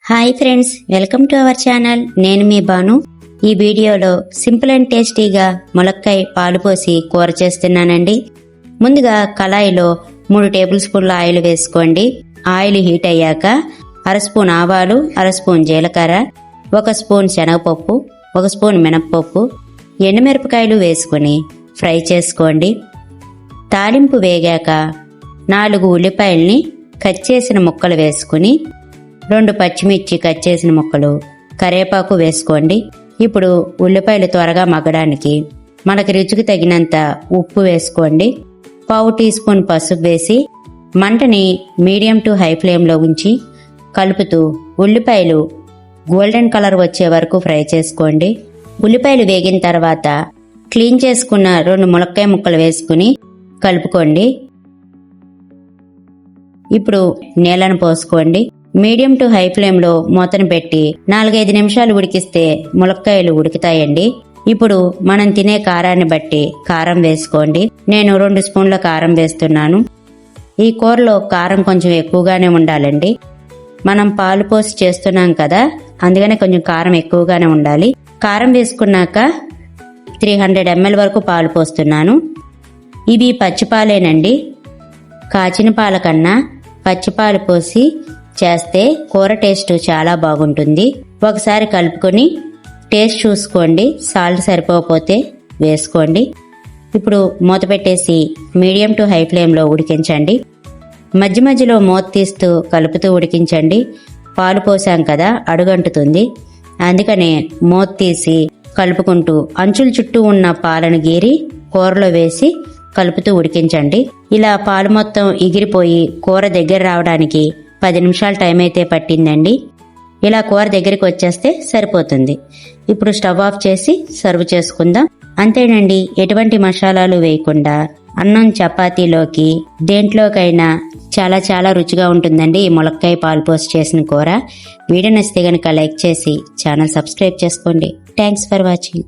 Hi friends, welcome to our channel. నేను మీ బాను. ఈ వీడియోలో సింపుల్ అండ్ టేస్టీగా ములక్కాయ పాలు పోసి కూర చేస్తున్నానండి. ముందుగా కళాయిలో 3 టేబుల్ స్పూన్ల ఆయిల్ వేసుకోండి. ఆయిల్ హీట్ అయ్యాక 1/2 స్పూన్ ఆవాలు, 1/2 స్పూన్ జీలకర్ర, 1 స్పూన్ శనగపప్పు, 1 స్పూన్ మినప్పప్పు, ఎండుమిరపకాయలు వేసుకుని ఫ్రై చేసుకోండి. తాలింపు వేగాక 4 ఉల్లిపాయల్ని కట్ చేసిన ముక్కలు వేసుకుని 2 పచ్చిమిర్చి కట్ చేసిన ముక్కలు, కరివేపాకు వేసుకోండి. ఇప్పుడు ఉల్లిపాయలు త్వరగా మగ్గడానికి మనకి రుచికి తగినంత ఉప్పు వేసుకోండి. 1/2 టీ స్పూన్ పసుపు వేసి మంటని మీడియం టు హై ఫ్లేమ్లో ఉంచి కలుపుతూ ఉల్లిపాయలు గోల్డెన్ కలర్ వచ్చే వరకు ఫ్రై చేసుకోండి. ఉల్లిపాయలు వేగిన తర్వాత క్లీన్ చేసుకున్న 2 ములక్కాయ ముక్కలు వేసుకుని కలుపుకోండి. ఇప్పుడు నీళ్లను పోసుకోండి. మీడియం టు హై ఫ్లేమ్లో మూతను పెట్టి 4-5 నిమిషాలు ఉడికిస్తే ములక్కాయలు ఉడుకుతాయండి. ఇప్పుడు మనం తినే కారాన్ని బట్టి కారం వేసుకోండి. నేను 2 స్పూన్ల కారం వేస్తున్నాను. ఈ కూరలో కారం కొంచెం ఎక్కువగానే ఉండాలండి. మనం పాలు పోసి చేస్తున్నాం కదా, అందుకనే కొంచెం కారం ఎక్కువగానే ఉండాలి. కారం వేసుకున్నాక 300 ml వరకు పాలు పోస్తున్నాను. ఇవి పచ్చిపాలేనండి. కాచిన పాల కన్నా పచ్చిపాలు పోసి చేస్తే కూర టేస్ట్ చాలా బాగుంటుంది. ఒకసారి కలుపుకొని టేస్ట్ చూసుకోండి. సాల్ట్ సరిపోకపోతే వేసుకోండి. ఇప్పుడు మూత పెట్టేసి మీడియం టు హై ఫ్లేమ్లో ఉడికించండి. మధ్య మధ్యలో మూత తీస్తూ కలుపుతూ ఉడికించండి. పాలు పోసాం కదా, అడుగంటుతుంది. అందుకనే మూత తీసి కలుపుకుంటూ అంచుల చుట్టూ ఉన్న పాలను గీరి కూరలో వేసి కలుపుతూ ఉడికించండి. ఇలా పాలు మొత్తం ఎగిరిపోయి కూర దగ్గర రావడానికి 10 నిమిషాల టైం అయితే పట్టిందండి. ఇలా కూర దగ్గరికి వచ్చేస్తే సరిపోతుంది. ఇప్పుడు స్టవ్ ఆఫ్ చేసి సర్వ్ చేసుకుందాం. అంతేనండి, ఎటువంటి మసాలాలు వేయకుండా అన్నం చపాతీలోకి దేంట్లోకైనా చాలా చాలా రుచిగా ఉంటుందండి ఈ ములక్కాయ పాలు పోసి చేసిన కూర. వీడియో నచ్చితే గనక లైక్ చేసి ఛానల్ సబ్స్క్రైబ్ చేసుకోండి. Thanks for watching.